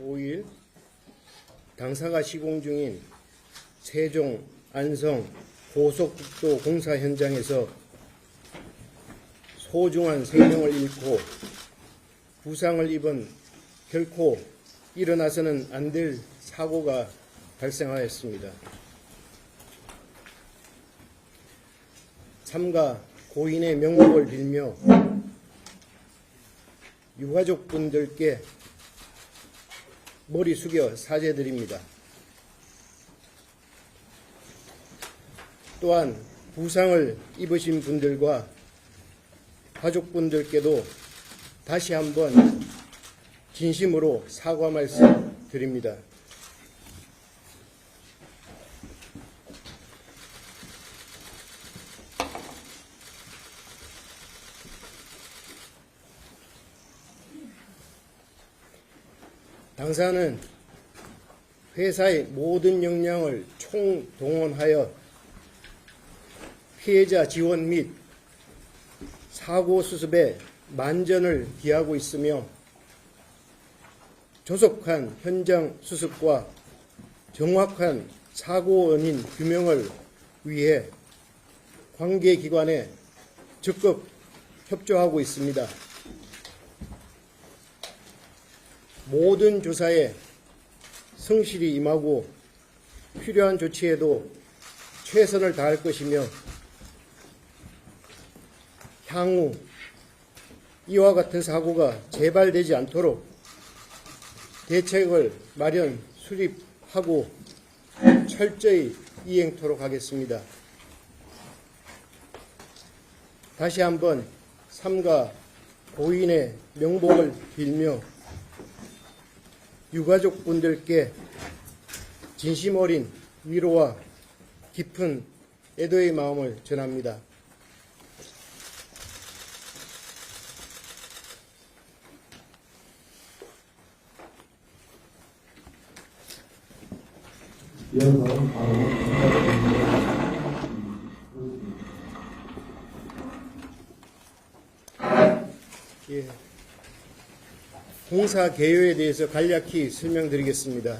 5일 당사가 시공 중인 세종, 안성 고속국도 공사 현장에서 소중한 생명을 잃고 부상을 입은 결코 일어나서는 안 될 사고가 발생하였습니다. 삼가 고인의 명복을 빌며 유가족분들께 머리 숙여 사죄드립니다. 또한 부상을 입으신 분들과 가족분들께도 다시 한번 진심으로 사과 말씀 드립니다. 당사는 회사의 모든 역량을 총동원하여 피해자 지원 및 사고 수습에 만전을 기하고 있으며 조속한 현장 수습과 정확한 사고 원인 규명을 위해 관계기관에 적극 협조하고 있습니다. 모든 조사에 성실히 임하고 필요한 조치에도 최선을 다할 것이며 향후 이와 같은 사고가 재발되지 않도록 대책을 마련, 수립하고 철저히 이행토록 하겠습니다. 다시 한번 삼가 고인의 명복을 빌며 유가족분들께 진심 어린 위로와 깊은 애도의 마음을 전합니다. 이어서 바로 예. 공사 개요에 대해서 간략히 설명드리겠습니다.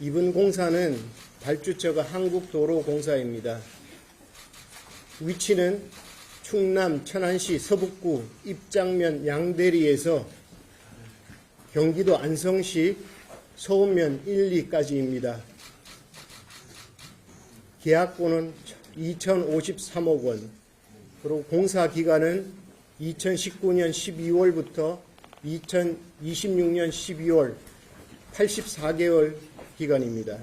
이번 공사는 발주처가 한국도로공사입니다. 위치는 충남 천안시 서북구 입장면 양대리에서 경기도 안성시 서운면 1, 2까지입니다. 계약금은 2,053억 원, 그리고 공사 기간은 2019년 12월부터 2026년 12월 84개월 기간입니다.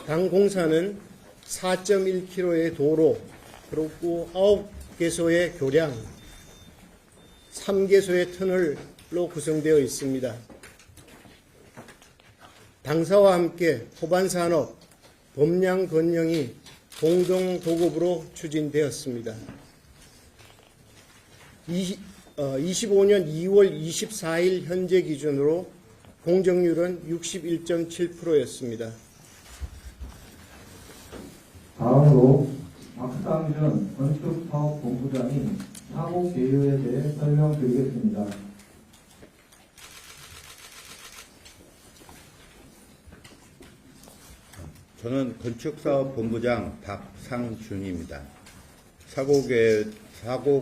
당 공사는 4.1km의 도로, 그리고 9개소의 교량, 3개소의 터널로 구성되어 있습니다. 당사와 함께 호반산업, 범량 건영이 공동 도급으로 추진되었습니다. 25년 2월 24일 현재 기준으로 공정률은 61.7%였습니다. 다음으로 박상준 건축사업본부장이 사고 개요에 대해 설명드리겠습니다. 저는 건축사업본부장 박상준입니다. 사고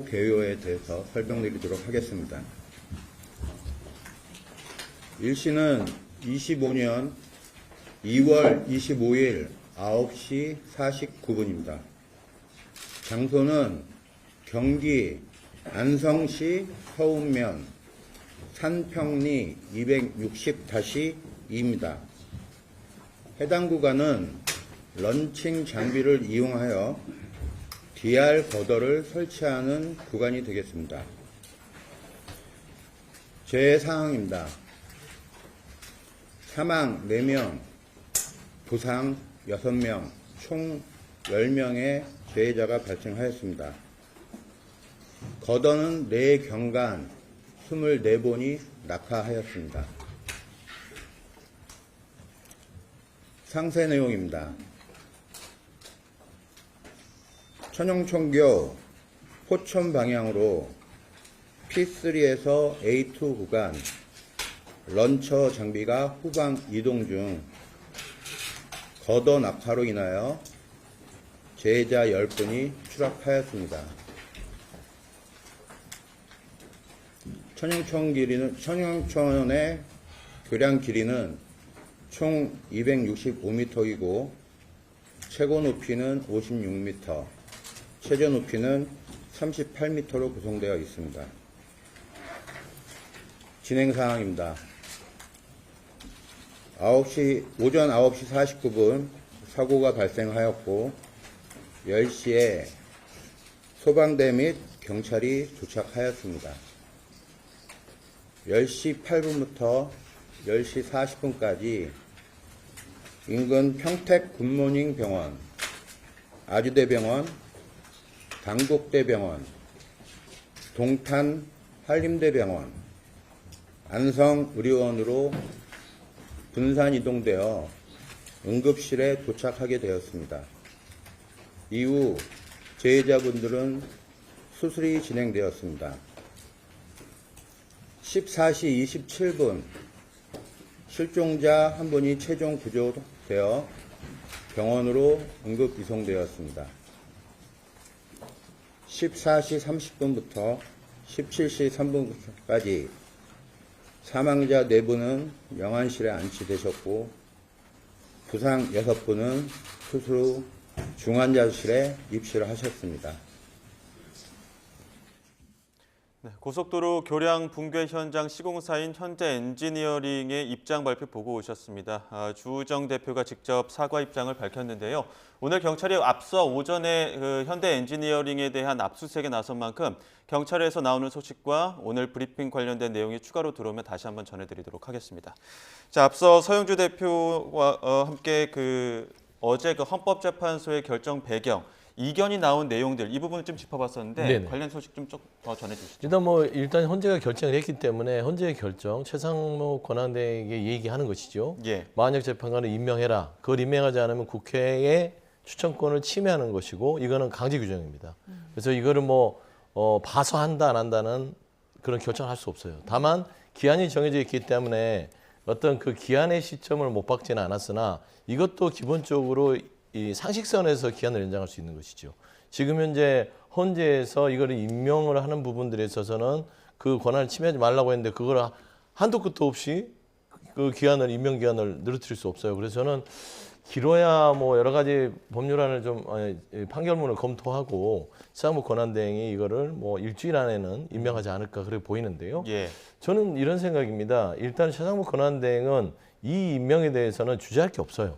개요에 대해서 설명드리도록 하겠습니다. 일시는 25년 2월 25일 9시 49분입니다. 장소는 경기 안성시 서운면 산평리 260-2입니다. 해당 구간은 런칭 장비를 이용하여 DR 거더를 설치하는 구간이 되겠습니다. 재사항입니다. 사망 4명, 부상 6명, 총 10명의 재해자가 발생하였습니다. 거더는 4경간 24번이 낙하하였습니다. 상세 내용입니다. 천영천교 포천 방향으로 P3에서 A2 구간 런처 장비가 후방 이동 중 거더 낙하로 인하여 제자 10분이 추락하였습니다. 천영천의 교량 길이는 총 265m이고 최고 높이는 56m, 최저 높이는 38m로 구성되어 있습니다. 진행 사항입니다. 오전 9시 49분 사고가 발생하였고 10시에 소방대 및 경찰이 도착하였습니다. 10시 8분부터 10시 40분까지 인근 평택 굿모닝 병원, 아주대병원, 당국대병원, 동탄 한림대병원, 안성의료원으로 분산 이동되어 응급실에 도착하게 되었습니다. 이후 재해자분들은 수술이 진행되었습니다. 14시 27분 실종자 한 분이 최종 구조되어 병원으로 응급 이송되었습니다. 14시 30분부터 17시 3분까지 사망자 4분은 영안실에 안치되셨고 부상 6분은 수술 후 중환자실에 입실을 하셨습니다. 네, 고속도로 교량 붕괴 현장 시공사인 현대 엔지니어링의 입장 발표 보고 오셨습니다. 주우정 대표가 직접 사과 입장을 밝혔는데요. 오늘 경찰이 앞서 오전에 현대 엔지니어링에 대한 압수수색에 나선 만큼 경찰에서 나오는 소식과 오늘 브리핑 관련된 내용이 추가로 들어오면 다시 한번 전해드리도록 하겠습니다. 자, 앞서 서영주 대표와 함께 어제 헌법재판소의 결정 배경, 이견이 나온 내용들 이 부분을 좀 짚어봤었는데 네네. 관련 소식 좀 더 전해주시죠. 일단 헌재가 결정을 했기 때문에 헌재의 결정 최상목 권한대행에게 얘기하는 것이죠. 예. 만약 재판관을 임명해라. 그걸 임명하지 않으면 국회의 추천권을 침해하는 것이고 이거는 강제 규정입니다. 그래서 이거를 봐서 한다 안 한다는 그런 결정을 할 수 없어요. 다만 기한이 정해져 있기 때문에 어떤 그 기한의 시점을 못 박지는 않았으나 이것도 기본적으로 이 상식선에서 기한을 연장할 수 있는 것이죠. 지금 현재 헌재에서 이거를 임명을 하는 부분들에 있어서는 그 권한을 침해하지 말라고 했는데 그걸 한도 끝도 없이 그 기한을 임명 기한을 늘어뜨릴 수 없어요. 그래서 저는 길어야 여러 가지 법률안을 좀 판결문을 검토하고 최상목 권한대행이 이거를 일주일 안에는 임명하지 않을까 그렇게 보이는데요. 예. 저는 이런 생각입니다. 일단 최상목 권한대행은 이 임명에 대해서는 주저할 게 없어요.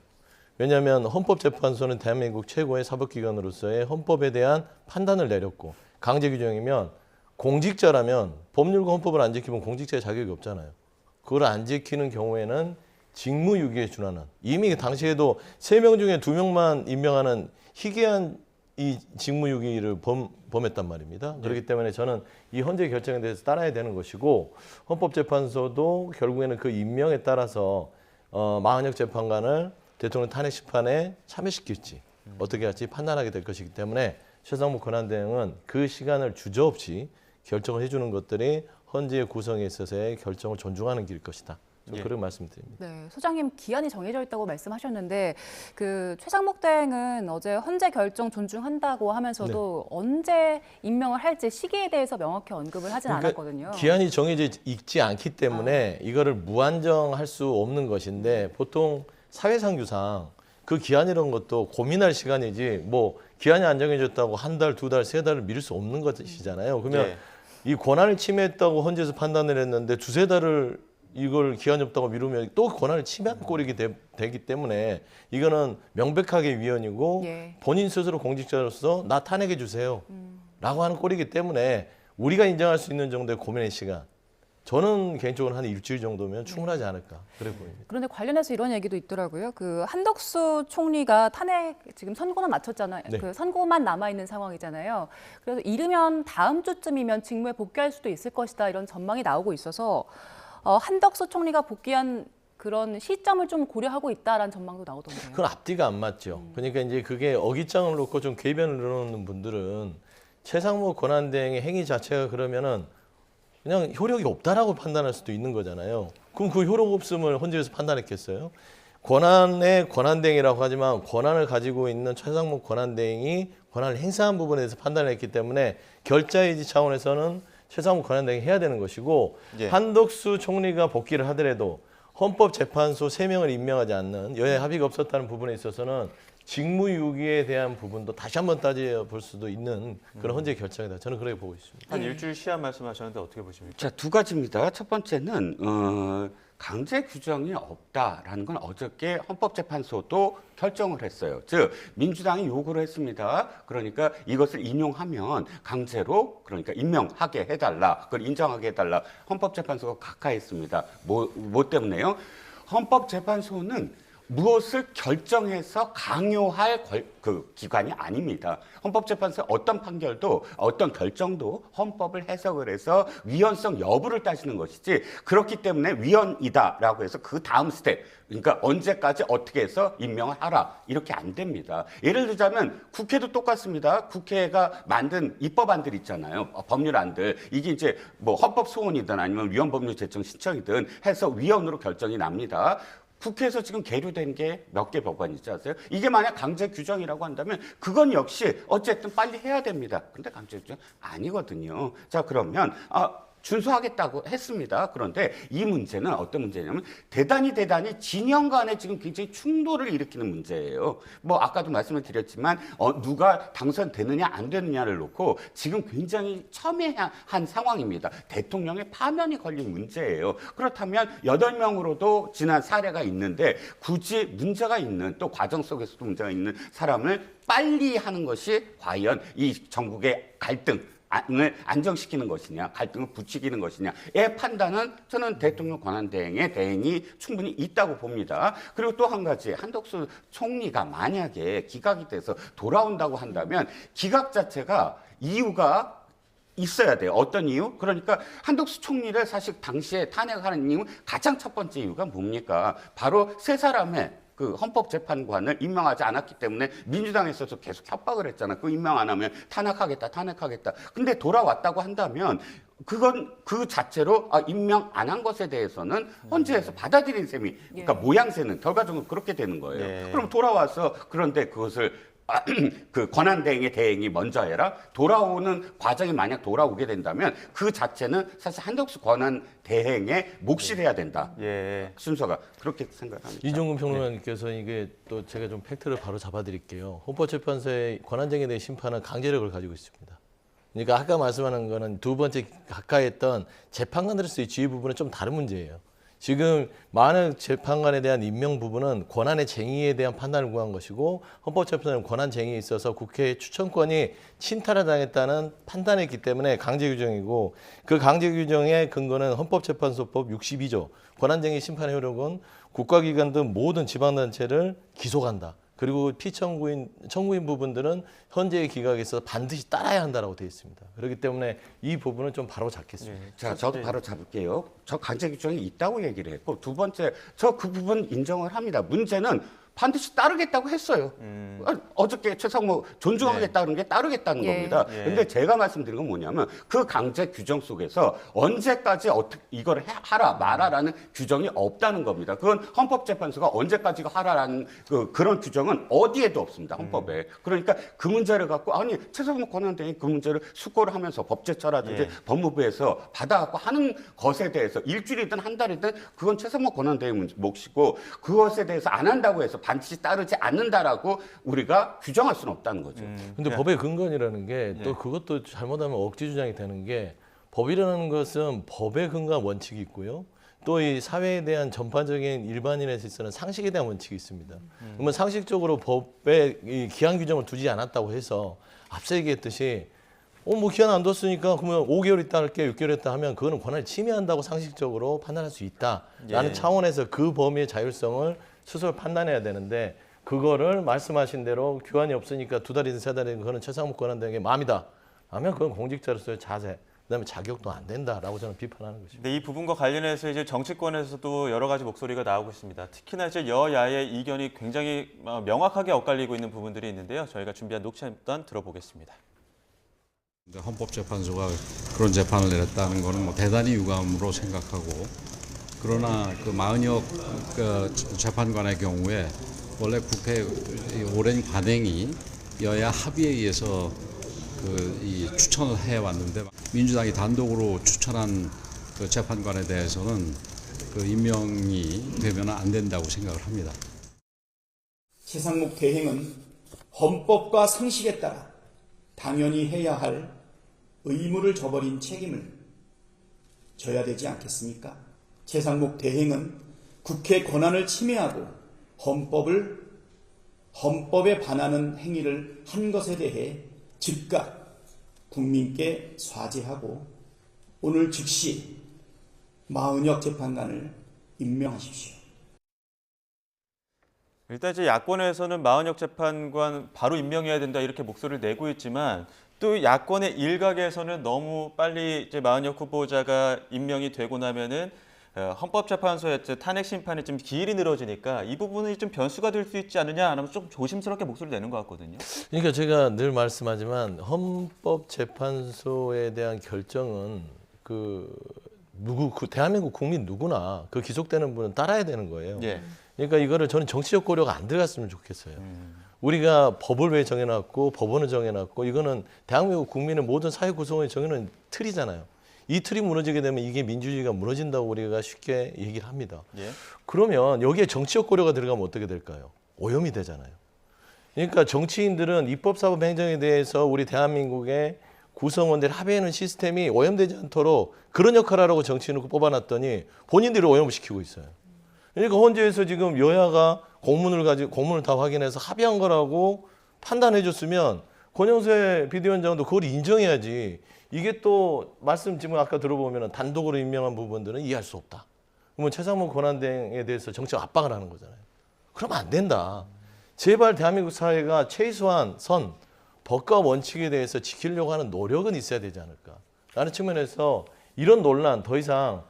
왜냐하면 헌법재판소는 대한민국 최고의 사법기관으로서의 헌법에 대한 판단을 내렸고 강제 규정이면 공직자라면 법률과 헌법을 안 지키면 공직자의 자격이 없잖아요. 그걸 안 지키는 경우에는 직무유기에 준하는 이미 당시에도 3명 중에 2명만 임명하는 희귀한 이 직무유기를 범했단 말입니다. 그렇기 때문에 저는 이 헌재 결정에 대해서 따라야 되는 것이고 헌법재판소도 결국에는 그 임명에 따라서 마흔역 재판관을 대통령 탄핵 심판에 참여시킬지 어떻게 할지 판단하게 될 것이기 때문에 최상목 권한대행은 그 시간을 주저없이 결정을 해주는 것들이 헌재의 구성에 있어서의 결정을 존중하는 길일 것이다. 예. 그런 말씀드립니다. 네, 소장님 기한이 정해져 있다고 말씀하셨는데 최상목 대행은 어제 헌재 결정 존중한다고 하면서도 언제 임명을 할지 시기에 대해서 명확히 언급을 하진 않았거든요. 기한이 정해져 있지 않기 때문에 이거를 무한정할 수 없는 것인데 보통 사회상규상 그 기한이라는 것도 고민할 시간이지 기한이 안 정해졌다고 한 달, 2달, 3달을 미룰 수 없는 것이잖아요. 그러면 이 권한을 침해했다고 헌재에서 판단을 했는데 2-3달을 이걸 기한이 없다고 미루면 또 권한을 침해한 꼴이 되기 때문에 이거는 명백하게 위헌이고 본인 스스로 공직자로서 나 탄핵해 주세요 라고 하는 꼴이기 때문에 우리가 인정할 수 있는 정도의 고민의 시간 저는 개인적으로 한 일주일 정도면 충분하지 않을까 그래 보입니다. 그런데 관련해서 이런 얘기도 있더라고요. 한덕수 총리가 탄핵 지금 선고는 마쳤잖아요. 네. 선고만 남아 있는 상황이잖아요. 그래서 이르면 다음 주쯤이면 직무에 복귀할 수도 있을 것이다 이런 전망이 나오고 있어서 한덕수 총리가 복귀한 그런 시점을 좀 고려하고 있다라는 전망도 나오던데요. 그건 앞뒤가 안 맞죠. 그러니까 이제 그게 어깃장을 놓고 좀 궤변을 늘어놓는 분들은 최상목 권한대행의 행위 자체가 그러면은 그냥 효력이 없다라고 판단할 수도 있는 거잖아요. 그럼 그 효력 없음을 헌재에서 판단했겠어요? 권한의 권한대행이라고 하지만 권한을 가지고 있는 최상목 권한대행이 권한을 행사한 부분에 대해서 판단을 했기 때문에 결자의지 차원에서는 최상목 권한대행이 해야 되는 것이고 예. 한덕수 총리가 복귀를 하더라도 헌법재판소 3명을 임명하지 않는 여야 합의가 없었다는 부분에 있어서는 직무유기에 대한 부분도 다시 한번 따져볼 수도 있는 그런 헌재 결정이다. 저는 그렇게 보고 있습니다. 한 일주일 시한 말씀하셨는데 어떻게 보십니까? 자, 두 가지입니다. 첫 번째는 강제 규정이 없다라는 건 어저께 헌법재판소도 결정을 했어요. 즉 민주당이 요구를 했습니다. 그러니까 이것을 인용하면 강제로 그러니까 임명하게 해달라, 그걸 인정하게 해달라. 헌법재판소가 각하했습니다. 뭐 때문에요? 헌법재판소는 무엇을 결정해서 강요할 그 기관이 아닙니다. 헌법재판소의 어떤 판결도 어떤 결정도 헌법을 해석을 해서 위헌성 여부를 따지는 것이지 그렇기 때문에 위헌이다라고 해서 그 다음 스텝 그러니까 언제까지 어떻게 해서 임명을 하라 이렇게 안 됩니다. 예를 들자면 국회도 똑같습니다. 국회가 만든 입법안들 있잖아요. 법률안들 이게 이제 뭐 헌법 소원이든 아니면 위헌법률 제정 신청이든 해서 위헌으로 결정이 납니다. 국회에서 지금 계류된 게 몇 개 법안이지 아세요? 이게 만약 강제 규정이라고 한다면 그건 역시 어쨌든 빨리 해야 됩니다. 근데 강제 규정 아니거든요. 자, 그러면 준수하겠다고 했습니다. 그런데 이 문제는 어떤 문제냐면 대단히 진영 간에 지금 굉장히 충돌을 일으키는 문제예요. 뭐 아까도 말씀을 드렸지만 누가 당선되느냐 안 되느냐를 놓고 지금 굉장히 첨예한 상황입니다. 대통령의 파면이 걸린 문제예요. 그렇다면 8명으로도 지난 사례가 있는데 굳이 문제가 있는 또 과정 속에서도 문제가 있는 사람을 빨리 하는 것이 과연 이 전국의 갈등을 안정시키는 것이냐, 갈등을 부추기는 것이냐의 판단은 저는 대통령 권한대행의 대행이 충분히 있다고 봅니다. 그리고 또 한 가지, 한덕수 총리가 만약에 기각이 돼서 돌아온다고 한다면 기각 자체가 이유가 있어야 돼요. 어떤 이유? 그러니까 한덕수 총리를 사실 당시에 탄핵하는 이유 가장 첫 번째 이유가 뭡니까? 바로 세 사람의 그 헌법재판관을 임명하지 않았기 때문에 민주당에서도 계속 협박을 했잖아. 그 임명 안 하면 탄핵하겠다. 근데 돌아왔다고 한다면 그건 그 자체로 임명 안 한 것에 대해서는 헌재에서 받아들인 셈이 그러니까 모양새는 결과적으로 그렇게 되는 거예요. 예. 그럼 돌아와서 그런데 그것을 그 권한대행의 대행이 먼저 해라. 돌아오는 과정이 만약 돌아오게 된다면 그 자체는 사실 한덕수 권한대행의 몫이 돼야 된다. 예. 순서가 그렇게 생각합니다. 이종근 평론가님께서 이게 또 제가 좀 팩트를 바로 잡아드릴게요. 헌법재판소의 권한쟁에 대한 심판은 강제력을 가지고 있습니다. 그러니까 아까 말씀하는 거는 두 번째 가까이했던 재판관으로서의 지위 부분은 좀 다른 문제예요. 지금 많은 재판관에 대한 임명 부분은 권한의 쟁의에 대한 판단을 구한 것이고 헌법재판소는 권한 쟁의에 있어서 국회의 추천권이 침탈을 당했다는 판단했기 때문에 강제 규정이고 그 강제 규정의 근거는 헌법재판소법 62조 권한쟁의 심판의 효력은 국가기관 등 모든 지방단체를 기소한다. 그리고 피청구인 부분들은 현재의 기각에서 반드시 따라야 한다라고 되어 있습니다. 그렇기 때문에 이 부분은 좀 바로 잡겠습니다. 자, 저도 바로 잡을게요. 저 강제 규정이 있다고 얘기를 했고 두 번째, 저 그 부분 인정을 합니다. 문제는 반드시 따르겠다고 했어요. 어저께 최상목 존중하겠다는 게 따르겠다는 겁니다. 그런데 제가 말씀드린 건 뭐냐면 그 강제 규정 속에서 언제까지 어떻게 이걸 하라 말아라는 규정이 없다는 겁니다. 그건 헌법재판소가 언제까지 하라라는 그런 규정은 어디에도 없습니다. 헌법에. 그러니까 그 문제를 갖고 아니 최상목 권한대행이 그 문제를 숙고를 하면서 법제처라든지 법무부에서 받아갖고 하는 것에 대해서 일주일이든 한 달이든 그건 최상목 권한대행 몫이고 그것에 대해서 안 한다고 해서 반드시 따르지 않는다라고 우리가 규정할 수는 없다는 거죠. 근데 법의 근거이라는 게 또 그것도 잘못하면 억지 주장이 되는 게 법이라는 것은 법의 근거와 원칙이 있고요. 또 이 사회에 대한 전반적인 일반인에 있어서는 상식에 대한 원칙이 있습니다. 그러면 상식적으로 법에 이 기한 규정을 두지 않았다고 해서 앞서 얘기했듯이 뭐 기한 안 뒀으니까 그러면 5개월 있다 할게 6개월 있다 하면 그거는 권한을 침해한다고 상식적으로 판단할 수 있다라는 차원에서 그 범위의 자율성을 스스로 판단해야 되는데 그거를 말씀하신 대로 규환이 없으니까 2달이든 3달이든 그거는 최상목 권한대행의 마음이다 하면 그건 공직자로서의 자세 그다음에 자격도 안 된다라고 저는 비판하는 것입니다. 네, 이 부분과 관련해서 이제 정치권에서도 여러 가지 목소리가 나오고 있습니다. 특히나 이제 여야의 이견이 굉장히 명확하게 엇갈리고 있는 부분들이 있는데요. 저희가 준비한 녹취 일단 들어보겠습니다. 헌법재판소가 그런 재판을 내렸다는 것은 뭐 대단히 유감으로 생각하고 그러나 그 마은혁 재판관의 경우에 원래 국회 오랜 관행이 여야 합의에 의해서 이 추천을 해왔는데 민주당이 단독으로 추천한 그 재판관에 대해서는 그 임명이 되면 안 된다고 생각을 합니다. 최상목 대행은 헌법과 상식에 따라 당연히 해야 할 의무를 저버린 책임을 져야 되지 않겠습니까? 최상목 대행은 국회 권한을 침해하고 헌법에 반하는 행위를 한 것에 대해 즉각 국민께 사죄하고 오늘 즉시 마은혁 재판관을 임명하십시오. 일단 이제 야권에서는 마은혁 재판관 바로 임명해야 된다 이렇게 목소리를 내고 있지만 또 야권의 일각에서는 너무 빨리 이제 마은혁 후보자가 임명이 되고 나면은 헌법재판소의 탄핵 심판이 좀 기일이 늘어지니까 이 부분이 좀 변수가 될 수 있지 않느냐 하면 좀 조심스럽게 목소리를 내는 것 같거든요. 그러니까 제가 늘 말씀하지만 헌법재판소에 대한 결정은 대한민국 국민 누구나 그 기속되는 분은 따라야 되는 거예요. 예. 그러니까 이거를 저는 정치적 고려가 안 들어갔으면 좋겠어요. 우리가 법을 왜 정해놨고 법원을 정해놨고 이거는 대한민국 국민의 모든 사회 구성원이 정해놓은 틀이잖아요. 이 틀이 무너지게 되면 이게 민주주의가 무너진다고 우리가 쉽게 얘기를 합니다. 예. 그러면 여기에 정치적 고려가 들어가면 어떻게 될까요? 오염이 되잖아요. 그러니까 정치인들은 입법사법 행정에 대해서 우리 대한민국의 구성원들이 합의하는 시스템이 오염되지 않도록 그런 역할을 하라고 정치인을 뽑아놨더니 본인들이 오염을 시키고 있어요. 그러니까 헌재에서 지금 여야가 공문을 다 확인해서 합의한 거라고 판단해 줬으면 권영세 비대위원장도 그걸 인정해야지. 이게 또 말씀 지금 아까 들어보면 단독으로 임명한 부분들은 이해할 수 없다. 그러면 최상목 권한대행에 대해서 정치적 압박을 하는 거잖아요. 그러면 안 된다. 제발 대한민국 사회가 최소한 법과 원칙에 대해서 지키려고 하는 노력은 있어야 되지 않을까. 라는 측면에서 이런 논란 더 이상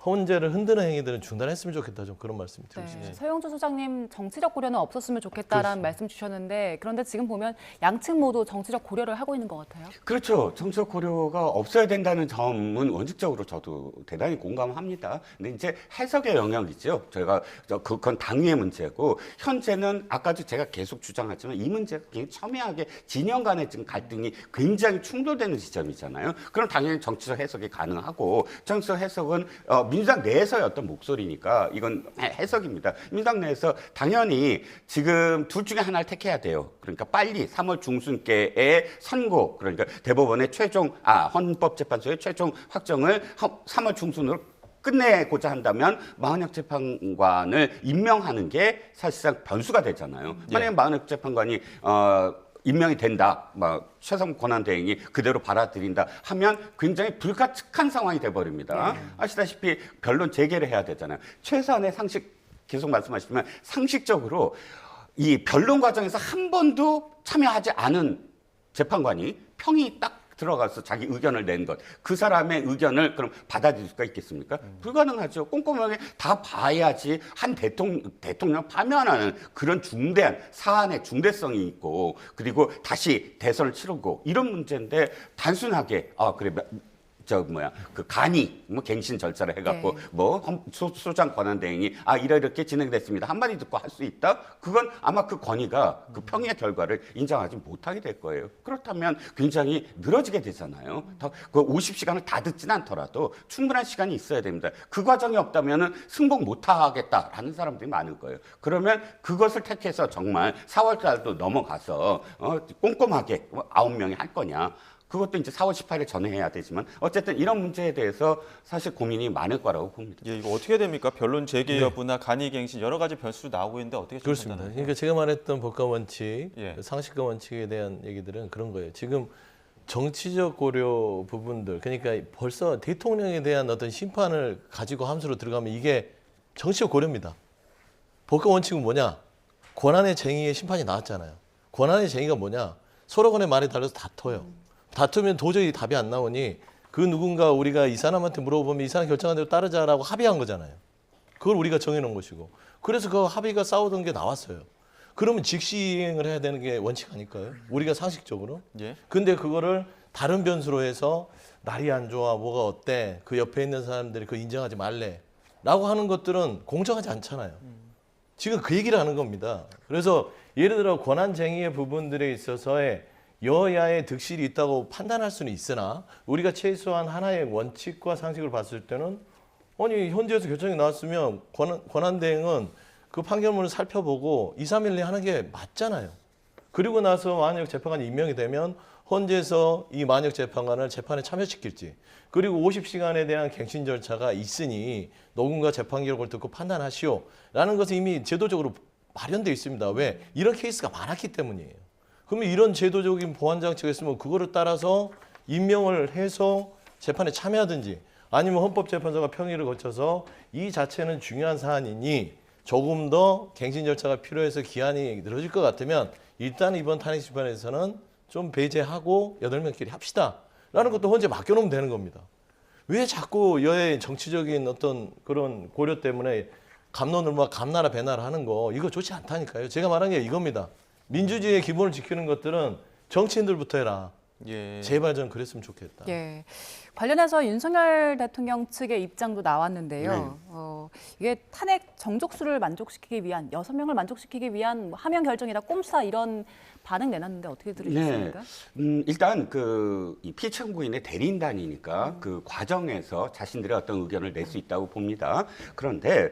헌재를 흔드는 행위들은 중단했으면 좋겠다. 좀 그런 말씀 드리고 싶습니다. 서영주 소장님 정치적 고려는 없었으면 좋겠다라는 말씀 주셨는데 그런데 지금 보면 양측 모두 정치적 고려를 하고 있는 것 같아요. 그렇죠. 정치적 고려가 없어야 된다는 점은 원칙적으로 저도 대단히 공감합니다. 근데 이제 해석의 영역이죠. 저희가 그건 당위의 문제고 현재는 아까도 제가 계속 주장하지만 이 문제가 굉장히 첨예하게 진영 간의 지금 갈등이 굉장히 충돌되는 지점이잖아요. 그럼 당연히 정치적 해석이 가능하고 정치적 해석은 민주당 내에서의 어떤 목소리니까 이건 해석입니다. 민주당 내에서 당연히 지금 둘 중에 하나를 택해야 돼요. 그러니까 빨리 3월 중순께의 선고, 그러니까 대법원의 헌법재판소의 최종 확정을 3월 중순으로 끝내고자 한다면 마은혁 재판관을 임명하는 게 사실상 변수가 되잖아요. 만약에 마은혁 재판관이 임명이 된다, 최상목 권한대행이 그대로 받아들인다 하면 굉장히 불가측한 상황이 돼버립니다. 아시다시피 변론 재개를 해야 되잖아요. 최소한의 상식, 계속 말씀하시지만 상식적으로 이 변론 과정에서 한 번도 참여하지 않은 재판관이 평이 딱 들어가서 자기 의견을 낸 것, 그 사람의 의견을 그럼 받아들일 수가 있겠습니까? 불가능하죠. 꼼꼼하게 다 봐야지 한 대통령 파면하는 그런 중대한 사안의 중대성이 있고 그리고 다시 대선을 치르고 이런 문제인데 단순하게 그 간이 갱신 절차를 해갖고 소장 권한대행이 이렇게 진행됐습니다 한마디 듣고 할 수 있다? 그건 아마 그 권위가 그 평의 결과를 인정하지 못하게 될 거예요. 그렇다면 굉장히 늘어지게 되잖아요. 그 50시간을 다 듣지는 않더라도 충분한 시간이 있어야 됩니다. 그 과정이 없다면은 승복 못하겠다라는 사람들이 많을 거예요. 그러면 그것을 택해서 정말 4월 달도 넘어가서 꼼꼼하게 9명이 할 거냐? 그것도 이제 4월 18일 전에 해야 되지만 어쨌든 이런 문제에 대해서 사실 고민이 많을 거라고 봅니다. 예, 이거 어떻게 됩니까? 변론 재개 여부나 간이갱신 여러 가지 변수도 나오고 있는데 어떻게 그렇습니다. 판단하세요? 그러니까 제가 말했던 법과 원칙, 예. 상식과 원칙에 대한 얘기들은 그런 거예요. 지금 정치적 고려 부분들, 그러니까 벌써 대통령에 대한 어떤 심판을 가지고 함수로 들어가면 이게 정치적 고려입니다. 법과 원칙은 뭐냐? 권한의 쟁의의 심판이 나왔잖아요. 권한의 쟁의가 뭐냐? 서로 간의 말이 달라서 다퉈요. 다투면 도저히 답이 안 나오니 그 누군가 우리가 이 사람한테 물어보면 이 사람 결정한 대로 따르자라고 합의한 거잖아요. 그걸 우리가 정해놓은 것이고. 그래서 그 합의가 싸우던 게 나왔어요. 그러면 즉시 이행을 해야 되는 게 원칙 아닐까요? 우리가 상식적으로. 예. 근데 그거를 다른 변수로 해서 날이 안 좋아, 뭐가 어때, 그 옆에 있는 사람들이 그거 인정하지 말래. 라고 하는 것들은 공정하지 않잖아요. 지금 그 얘기를 하는 겁니다. 그래서 예를 들어 권한쟁의의 부분들에 있어서의 여야의 득실이 있다고 판단할 수는 있으나 우리가 최소한 하나의 원칙과 상식을 봤을 때는 아니 현재에서 결정이 나왔으면 권한대행은 그 판결문을 살펴보고 2, 3일 내에 하는 게 맞잖아요. 그리고 나서 만약 재판관이 임명이 되면 헌재에서 이 만약 재판관을 재판에 참여시킬지 그리고 50시간에 대한 갱신 절차가 있으니 누군가 재판 기록을 듣고 판단하시오라는 것은 이미 제도적으로 마련되어 있습니다. 왜? 이런 케이스가 많았기 때문이에요. 그러면 이런 제도적인 보완 장치가 있으면 그거를 따라서 임명을 해서 재판에 참여하든지 아니면 헌법재판소가 평의를 거쳐서 이 자체는 중요한 사안이니 조금 더 갱신 절차가 필요해서 기한이 늘어질 것 같으면 일단 이번 탄핵 심판에서는 좀 배제하고 8명끼리 합시다. 라는 것도 헌재 맡겨놓으면 되는 겁니다. 왜 자꾸 여야의 정치적인 어떤 그런 고려 때문에 감론을 막 감나라 배나라 하는 거 이거 좋지 않다니까요. 제가 말한 게 이겁니다. 민주주의의 기본을 지키는 것들은 정치인들부터 해라. 예. 제발 전 그랬으면 좋겠다. 예. 관련해서 윤석열 대통령 측의 입장도 나왔는데요. 이게 탄핵 정족수를 만족시키기 위한 6명을 만족시키기 위한 뭐 하명 결정이다 꼼수다 이런 반응 내놨는데 어떻게 들으셨습니까? 일단 이 피청구인의 대리인단이니까 그 과정에서 자신들의 어떤 의견을 낼 수 있다고 봅니다. 그런데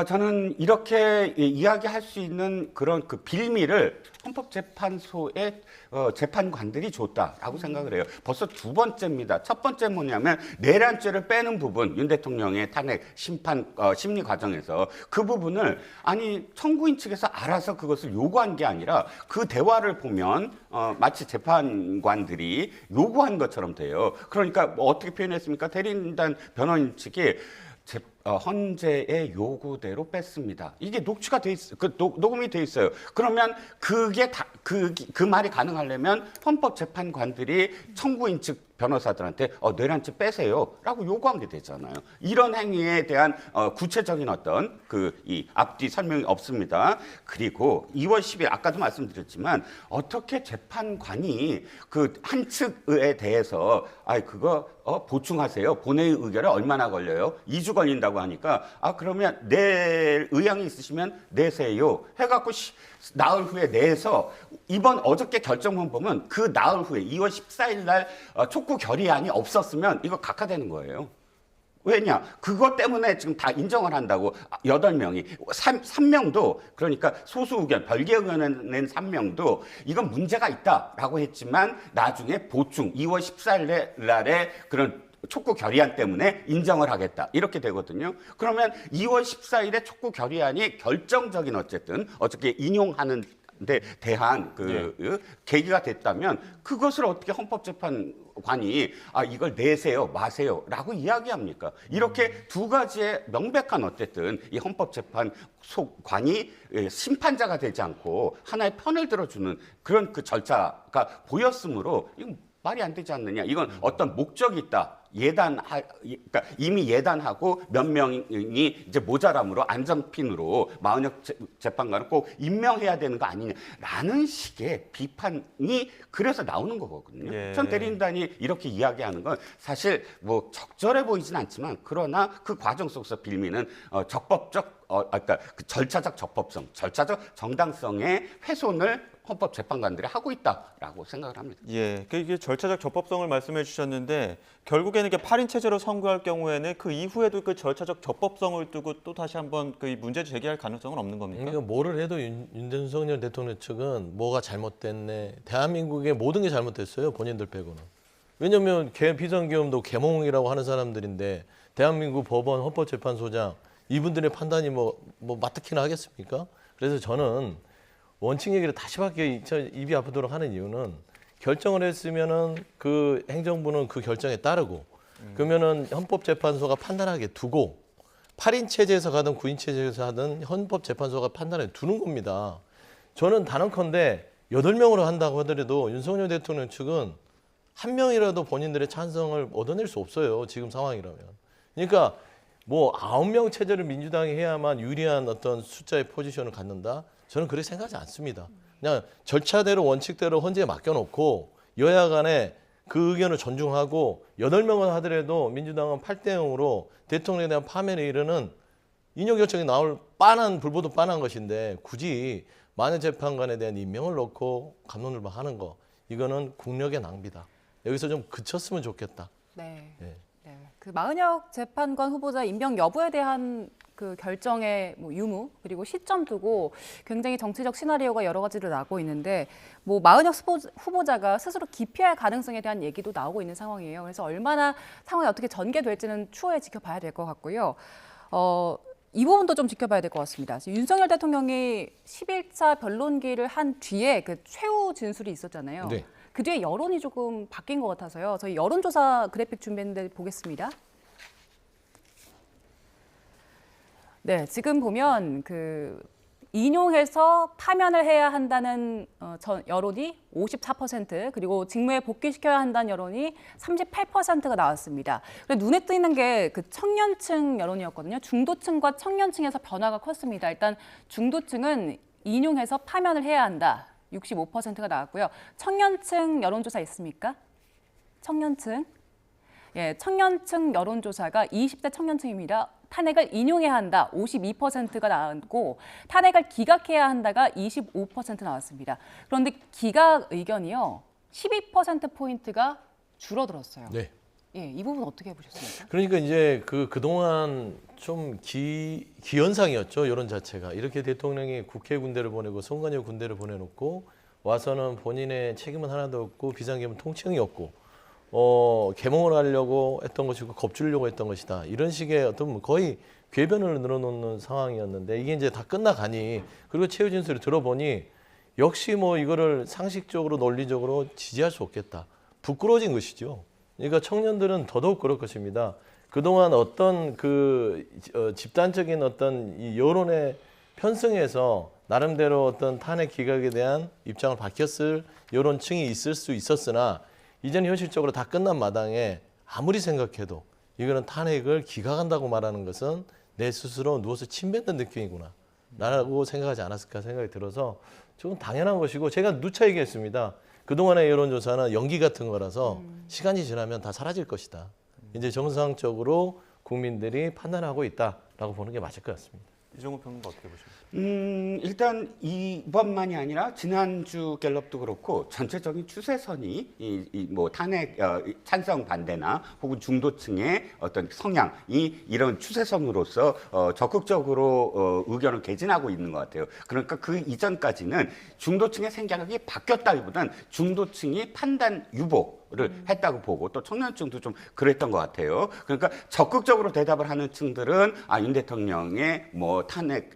저는 이렇게 이야기할 수 있는 그런 그 빌미를 헌법재판소의 재판관들이 줬다라고 생각을 해요. 벌써 두 번째입니다. 첫 번째 뭐냐면 내란죄를 빼는 부분, 윤 대통령의 탄핵 심판 심리 과정에서 그 부분을 아니 청구인 측에서 알아서 그것을 요구한 게 아니라 그 대화를 보면 마치 재판관들이 요구한 것처럼 돼요. 그러니까 뭐 어떻게 표현했습니까? 대리인단 변호인 측이 헌재의 요구대로 뺐습니다. 이게 녹취가 돼 있어, 녹음이 돼 있어요. 그러면 그게 그 말이 가능하려면 헌법재판관들이 청구인 측 변호사들한테 뇌란죄 빼세요라고 요구하면 되잖아요. 이런 행위에 대한 구체적인 어떤 이 앞뒤 설명이 없습니다. 그리고 2월 10일 아까도 말씀드렸지만 어떻게 재판관이 그 한 측에 대해서 그거 보충하세요. 본회의 의결에 얼마나 걸려요? 2주 걸린다고 하니까 그러면 낼 의향이 있으시면 내세요. 해갖고 나흘 후에 내서 이번 어저께 결정문 보면 그 나흘 후에 2월 14일 날 촉구 결의안이 없었으면 이거 각하되는 거예요. 왜냐? 그것 때문에 지금 다 인정을 한다고 8명이 3명도 그러니까 소수 의견, 별개 의견을 낸 3명도 이건 문제가 있다라고 했지만 나중에 보충 2월 14일 날에 그런 촉구 결의안 때문에 인정을 하겠다. 이렇게 되거든요. 그러면 2월 14일에 촉구 결의안이 결정적인 어떻게 인용하는 데 대한 계기가 됐다면 그것을 어떻게 헌법재판관이 이걸 내세요 마세요라고 이야기합니까? 이렇게 두 가지의 명백한 이 헌법재판관이 심판자가 되지 않고 하나의 편을 들어주는 그런 그 절차가 보였으므로 이건 말이 안 되지 않느냐? 이건 어떤 목적이 있다. 그러니까 이미 예단하고 몇 명이 이제 모자람으로 안전핀으로 마은혁 재판관을 꼭 임명해야 되는 거 아니냐라는 식의 비판이 그래서 나오는 거거든요. 예. 전 대리인단이 이렇게 이야기하는 건 사실 뭐 적절해 보이진 않지만 그러나 그 과정 속에서 빌미는 적법적 그러니까 그 절차적 적법성, 절차적 정당성의 훼손을 헌법재판관들이 하고 있다라고 생각을 합니다. 예, 이게 절차적 적법성을 말씀해 주셨는데 결국에는 이게 8인 체제로 선거할 경우에는 그 이후에도 그 절차적 적법성을 두고 또 다시 한번 그 문제 제기할 가능성은 없는 겁니까? 그러니까 뭐를 해도 윤석열 대통령 측은 뭐가 잘못됐네. 대한민국의 모든 게 잘못됐어요. 본인들 빼고는. 왜냐하면 비상계엄도 개몽이라고 하는 사람들인데 대한민국 법원 헌법재판소장 이분들의 판단이 뭐 마뜩히나 하겠습니까? 그래서 저는 원칙 얘기를 다시 입이 아프도록 하는 이유는 결정을 했으면은 그 행정부는 그 결정에 따르고 그러면은 헌법재판소가 판단하게 두고 8인 체제에서 가든 9인 체제에서 하든 헌법재판소가 판단해 두는 겁니다. 저는 단언컨대 8명으로 한다고 하더라도 윤석열 대통령 측은 한 명이라도 본인들의 찬성을 얻어낼 수 없어요. 지금 상황이라면. 그러니까 뭐 9명 체제를 민주당이 해야만 유리한 어떤 숫자의 포지션을 갖는다? 저는 그렇게 생각하지 않습니다. 그냥 절차대로 원칙대로 헌재에 맡겨놓고 여야 간에 그 의견을 존중하고 8명을 하더라도 민주당은 8대 0으로 대통령에 대한 파면에 이르는 인용 결정이 나올 빤한 불보듯 빤한 것인데 굳이 마흔역 재판관에 대한 임명을 넣고 갑론을박 하는 거 이거는 국력의 낭비다. 여기서 좀 그쳤으면 좋겠다. 네. 예. 네. 그 마은혁 재판관 후보자 임명 여부에 대한 그 결정의 뭐 유무 그리고 시점 두고 굉장히 정치적 시나리오가 여러 가지로 나오고 있는데 뭐 마은혁 후보자가 스스로 기피할 가능성에 대한 얘기도 나오고 있는 상황이에요. 그래서 얼마나 상황이 어떻게 전개될지는 추후에 지켜봐야 될 것 같고요. 이 부분도 좀 지켜봐야 될 것 같습니다. 윤석열 대통령이 11차 변론기를 한 뒤에 그 최후 진술이 있었잖아요. 네. 그 뒤에 여론이 조금 바뀐 것 같아서요. 저희 여론조사 그래픽 준비했는데 보겠습니다. 네, 지금 보면 그 인용해서 파면을 해야 한다는 여론이 54% 그리고 직무에 복귀시켜야 한다는 여론이 38%가 나왔습니다. 눈에 띄는 게 그 청년층 여론이었거든요. 중도층과 청년층에서 변화가 컸습니다. 일단 중도층은 인용해서 파면을 해야 한다. 65%가 나왔고요. 청년층 여론조사 있습니까? 청년층. 예, 청년층 여론조사가 20대 청년층입니다. 탄핵을 인용해야 한다. 52%가 나왔고 탄핵을 기각해야 한다가 25% 나왔습니다. 그런데 기각 의견이요. 12%포인트가 줄어들었어요. 네. 예, 이 부분 어떻게 보셨습니까? 그러니까 이제 그동안 좀 기현상이었죠. 여론 자체가. 이렇게 대통령이 국회 군대를 보내고 송관여 군대를 보내놓고 와서는 본인의 책임은 하나도 없고 비상계엄 통칭이 없고 개몽을 하려고 했던 것이고 겁주려고 했던 것이다. 이런 식의 어떤 거의 궤변을 늘어놓는 상황이었는데 이게 이제 다 끝나가니 그리고 최후 진술을 들어보니 역시 뭐 이거를 상식적으로 논리적으로 지지할 수 없겠다. 부끄러워진 것이죠. 그러니까 청년들은 더더욱 그럴 것입니다. 그동안 어떤 집단적인 어떤 이 여론의 편승에서 나름대로 어떤 탄핵 기각에 대한 입장을 밝혔을 여론층이 있을 수 있었으나 이제는 현실적으로 다 끝난 마당에 아무리 생각해도 이거는 탄핵을 기각한다고 말하는 것은 내 스스로 누워서 침 뱉는 느낌이구나 라고 생각하지 않았을까 생각이 들어서 조금 당연한 것이고 제가 누차 얘기했습니다. 그동안의 여론조사는 연기 같은 거라서 시간이 지나면 다 사라질 것이다. 이제 정상적으로 국민들이 판단하고 있다라고 보는 게 맞을 것 같습니다. 이종우 평론가 어떻게 보십니까? 일단 이번만이 아니라 지난주 갤럽도 그렇고 전체적인 추세선이 뭐 탄핵 찬성 반대나 혹은 중도층의 어떤 성향이 이런 추세선으로서 적극적으로 의견을 개진하고 있는 것 같아요. 그러니까 그 이전까지는 중도층의 생각이 바뀌었다기보다는 중도층이 판단 유보를 했다고 보고 또 청년층도 좀 그랬던 것 같아요. 그러니까 적극적으로 대답을 하는 층들은 윤 대통령의 뭐 탄핵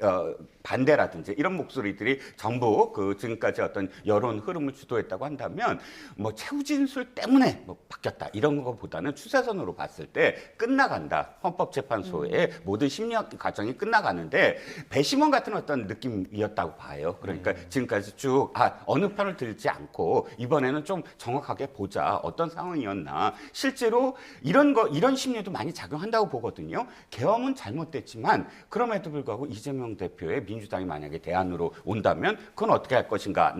반대라든지 이런 목소리들이 전부 그 지금까지 어떤 여론 흐름을 주도했다고 한다면 뭐 최후 진술 때문에 뭐 바뀌었다 이런 것보다는 추세선으로 봤을 때 끝나간다. 헌법재판소의 모든 심리학 과정이 끝나가는데 배심원 같은 어떤 느낌이었다고 봐요. 그러니까 지금까지 쭉 어느 편을 들지 않고 이번에는 좀 정확하게 보자. 어떤 상황이었나. 실제로 이런 심리도 많이 작용한다고 보거든요. 계엄은 잘못됐지만 그럼에도 불구하고 이재명 대표의 민주당이 만약에 대안으로 온다면 그건 어떻게 할 것인가.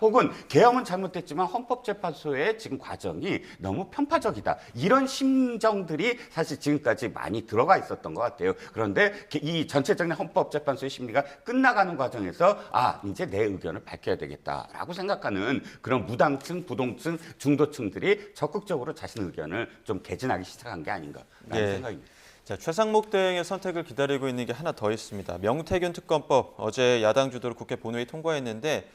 혹은 계엄은 잘못됐지만 헌법재판소의 지금 과정이 너무 편파적이다. 이런 심정들이 사실 지금까지 많이 들어가 있었던 것 같아요. 그런데 이 전체적인 헌법재판소의 심리가 끝나가는 과정에서 이제 내 의견을 밝혀야 되겠다라고 생각하는 그런 무당층, 부동층, 중도층들이 적극적으로 자신의 의견을 좀 개진하기 시작한 게 아닌가라는 생각입니다. 자, 최상목 대행의 선택을 기다리고 있는 게 하나 더 있습니다. 명태균 특검법 어제 야당 주도로 국회 본회의 통과했는데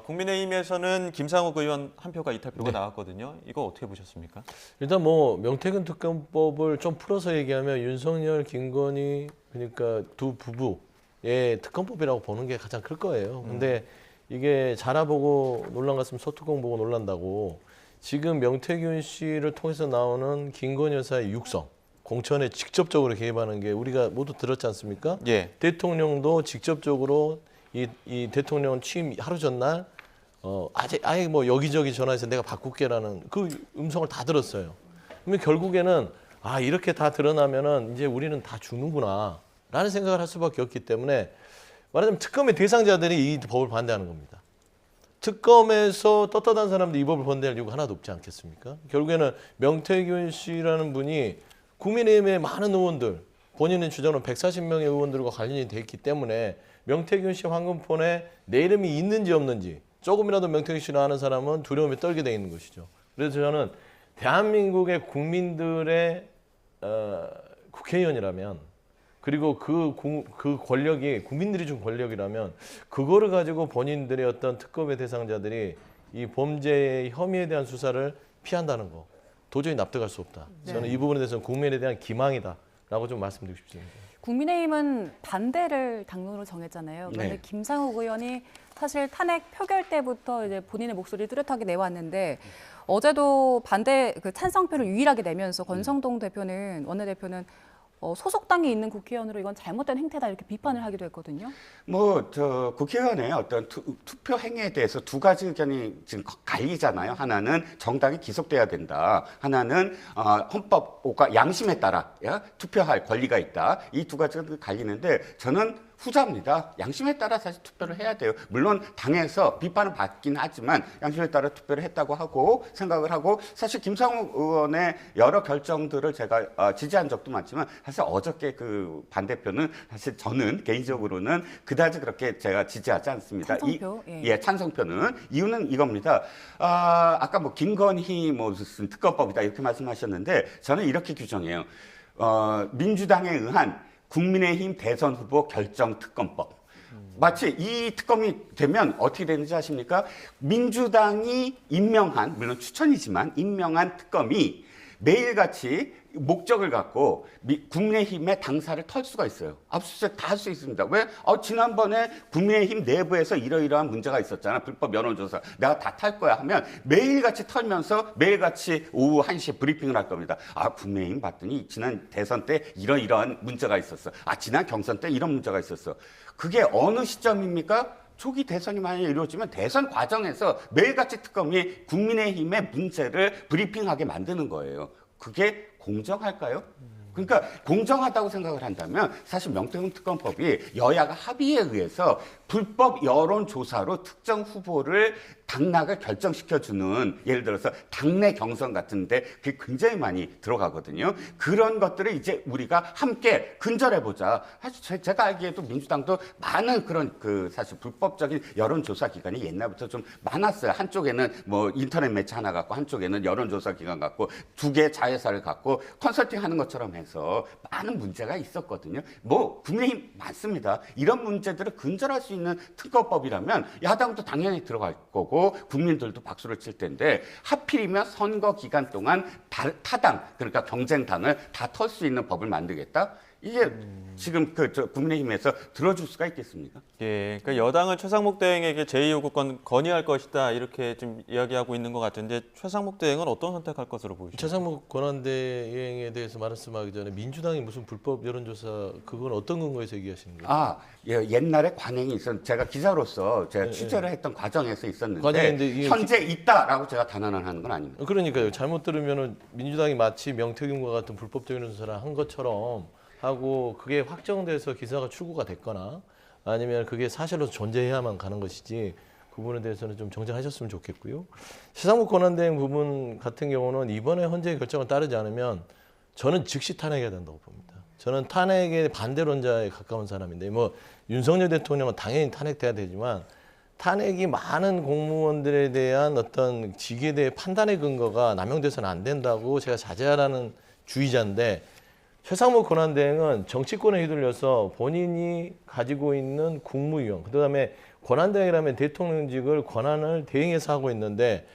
국민의힘에서는 김상욱 의원 한 표가 이탈표가 나왔거든요. 이거 어떻게 보셨습니까? 일단 뭐 명태균 특검법을 좀 풀어서 얘기하면 윤석열, 김건희 그러니까 두 부부의 특검법이라고 보는 게 가장 클 거예요. 근데 이게 자라보고 논란 갔으면 소뚜껑 보고 놀란다고 지금 명태균 씨를 통해서 나오는 김건희 여사의 육성 공천에 직접적으로 개입하는 게 우리가 모두 들었지 않습니까? 예. 대통령도 직접적으로 이 대통령 취임 하루 전날 아예 뭐 여기저기 전화해서 내가 바꿀게라는 그 음성을 다 들었어요. 그러면 결국에는 이렇게 다 드러나면은 이제 우리는 다 죽는구나라는 생각을 할 수밖에 없기 때문에 말하자면 특검의 대상자들이 이 법을 반대하는 겁니다. 특검에서 떳떳한 사람들이 이 법을 반대할 이유가 하나도 없지 않겠습니까? 결국에는 명태균 씨라는 분이 국민의힘의 많은 의원들 본인은 주장으로 140명의 의원들과 관련이 돼 있기 때문에 명태균 씨 황금폰에 내 이름이 있는지 없는지 조금이라도 명태균 씨를 아는 사람은 두려움에 떨게 돼 있는 것이죠. 그래서 저는 대한민국의 국민들의 국회의원이라면 그리고 그 권력이 국민들이 준 권력이라면 그거를 가지고 본인들의 어떤 특검의 대상자들이 이 범죄의 혐의에 대한 수사를 피한다는 거 도저히 납득할 수 없다. 저는 이 부분에 대해서는 국민에 대한 기망이다라고 좀 말씀드리고 싶습니다. 국민의힘은 반대를 당론으로 정했잖아요. 그런데 네. 김상욱 의원이 사실 탄핵 표결 때부터 이제 본인의 목소리를 뚜렷하게 내왔는데 어제도 반대 찬성표를 유일하게 내면서 권성동 대표는 원내대표는 소속당이 있는 국회의원으로 이건 잘못된 행태다 이렇게 비판을 하기도 했거든요. 국회의원의 어떤 투표 행위에 대해서 두 가지 의견이 지금 갈리잖아요. 하나는 정당이 기속돼야 된다. 하나는 헌법과 양심에 따라 투표할 권리가 있다. 이 두 가지가 갈리는데 저는 후자입니다. 양심에 따라 사실 투표를 해야 돼요. 물론 당에서 비판을 받긴 하지만 양심에 따라 투표를 했다고 하고 생각을 하고 사실 김상욱 의원의 여러 결정들을 제가 지지한 적도 많지만 사실 어저께 그 반대표는 사실 저는 개인적으로는 그다지 그렇게 제가 지지하지 않습니다. 찬성표? 찬성표는 이유는 이겁니다. 아까 뭐 김건희 무슨 특검법이다 이렇게 말씀하셨는데 저는 이렇게 규정해요. 민주당에 의한 국민의힘 대선 후보 결정 특검법. 마치 이 특검이 되면 어떻게 되는지 아십니까? 민주당이 임명한, 물론 추천이지만 임명한 특검이 매일같이 목적을 갖고 국민의힘의 당사를 털 수가 있어요. 압수수색 다 할 수 있습니다. 왜? 지난번에 국민의힘 내부에서 이러이러한 문제가 있었잖아. 불법 여론조사. 내가 다 탈 거야 하면 매일같이 털면서 매일같이 오후 1시에 브리핑을 할 겁니다. 국민의힘 봤더니 지난 대선 때 이러이러한 문제가 있었어. 지난 경선 때 이런 문제가 있었어. 그게 어느 시점입니까? 초기 대선이 만약에 이루어지면 대선 과정에서 매일같이 특검이 국민의힘의 문제를 브리핑하게 만드는 거예요. 그게 공정할까요? 그러니까 공정하다고 생각을 한다면 사실 명태균 특검법이 여야가 합의에 의해서 불법 여론조사로 특정 후보를 당락을 결정시켜주는 예를 들어서 당내 경선 같은데 그게 굉장히 많이 들어가거든요. 그런 것들을 이제 우리가 함께 근절해보자. 사실 제가 알기에도 민주당도 많은 그런 사실 불법적인 여론조사 기관이 옛날부터 좀 많았어요. 한쪽에는 뭐 인터넷 매체 하나 갖고 한쪽에는 여론조사 기관 갖고 두 개의 자회사를 갖고 컨설팅 하는 것처럼 해서 많은 문제가 있었거든요. 뭐 국민의힘 많습니다. 이런 문제들을 근절할 수 있는 특검법이라면 야당도 당연히 들어갈 거고 국민들도 박수를 칠 텐데 하필이면 선거 기간 동안 타당 그러니까 경쟁당을 다 털 수 있는 법을 만들겠다? 이게 지금 국민의힘에서 들어줄 수가 있겠습니까? 예, 그러니까 여당은 최상목 대행에게 제2요구권 건의할 것이다 이렇게 좀 이야기하고 있는 것 같은데 최상목 대행은 어떤 선택할 것으로 보이십니까? 최상목 권한대행에 대해서 말씀하기 전에 민주당이 무슨 불법 여론조사 그건 어떤 근거에서 얘기하시는 거예요? 옛날에 관행이 제가 기자로서 제가 취재를 했던 과정에서 있었는데 과정인데 현재 있다라고 제가 단언하는 건 아닙니다. 그러니까요. 잘못 들으면은 민주당이 마치 명태균과 같은 불법적인 여론조사를 한 것처럼 하고 그게 확정돼서 기사가 출고가 됐거나 아니면 그게 사실로 존재해야만 가는 것이지 그 부분에 대해서는 좀 정정하셨으면 좋겠고요. 최상목 권한대행 부분 같은 경우는 이번에 헌재의 결정을 따르지 않으면 저는 즉시 탄핵해야 된다고 봅니다. 저는 탄핵의 반대론자에 가까운 사람인데 뭐 윤석열 대통령은 당연히 탄핵돼야 되지만 탄핵이 많은 공무원들에 대한 어떤 직에 대해 판단의 근거가 남용돼서는 안 된다고 제가 자제하라는 주의자인데 최상목 권한대행은 정치권에 휘둘려서 본인이 가지고 있는 국무위원, 그다음에 권한대행이라면 대통령직을 권한을 대행해서 하고 있는데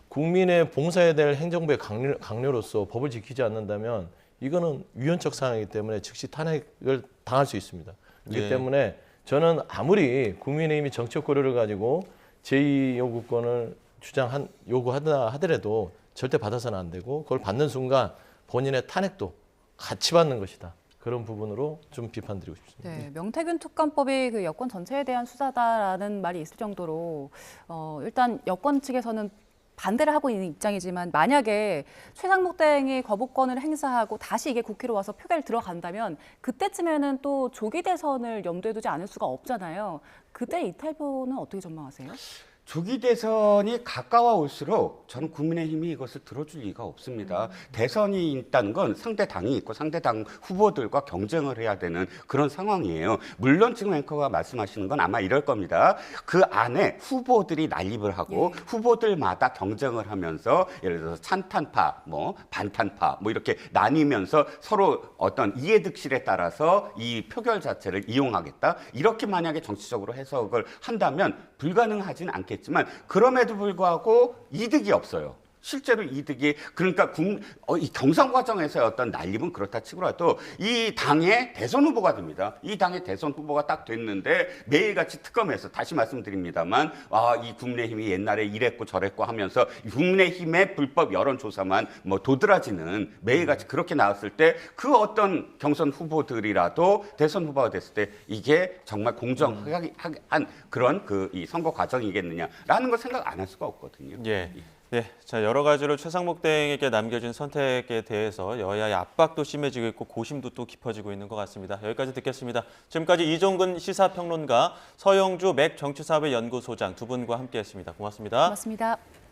국민의 봉사해야 될 행정부의 강료로서 법을 지키지 않는다면 이거는 위헌적 사항이기 때문에 즉시 탄핵을 당할 수 있습니다. 그렇기 때문에 저는 아무리 국민의힘이 정책 고려를 가지고 제2요구권을 요구하다 하더라도 절대 받아서는 안 되고 그걸 받는 순간 본인의 탄핵도 같이 받는 것이다. 그런 부분으로 좀 비판드리고 싶습니다. 네, 명태균 특검법이 그 여권 전체에 대한 수사다라는 말이 있을 정도로 일단 여권 측에서는 반대를 하고 있는 입장이지만 만약에 최상목 대행이 거부권을 행사하고 다시 이게 국회로 와서 표결 들어간다면 그때쯤에는 또 조기 대선을 염두에 두지 않을 수가 없잖아요. 그때 이탈표는 어떻게 전망하세요? 조기 대선이 가까워올수록 저는 국민의힘이 이것을 들어줄 리가 없습니다. 대선이 있다는 건 상대 당이 있고 상대 당 후보들과 경쟁을 해야 되는 그런 상황이에요. 물론 지금 앵커가 말씀하시는 건 아마 이럴 겁니다. 그 안에 후보들이 난립을 하고 후보들마다 경쟁을 하면서 예를 들어서 찬탄파, 뭐 반탄파, 뭐 이렇게 나뉘면서 서로 어떤 이해득실에 따라서 이 표결 자체를 이용하겠다. 이렇게 만약에 정치적으로 해석을 한다면 불가능하진 않겠지만 그럼에도 불구하고 이득이 없어요. 실제로 이득이 그러니까 이 경선 과정에서의 어떤 난립은 그렇다 치고라도 이 당의 대선 후보가 됩니다. 이 당의 대선 후보가 딱 됐는데 매일같이 특검에서 다시 말씀드립니다만 이 국민의힘이 옛날에 이랬고 저랬고 하면서 국민의힘의 불법 여론조사만 뭐 도드라지는 매일같이 그렇게 나왔을 때 그 어떤 경선 후보들이라도 대선 후보가 됐을 때 이게 정말 공정한 그런 이 선거 과정이겠느냐라는 걸 생각 안 할 수가 없거든요. 예. 네, 자 여러 가지로 최상목 대행에게 남겨진 선택에 대해서 여야의 압박도 심해지고 있고 고심도 또 깊어지고 있는 것 같습니다. 여기까지 듣겠습니다. 지금까지 이종근 시사평론가, 서영주 맥정치사업연구소장 두 분과 함께했습니다. 고맙습니다. 고맙습니다.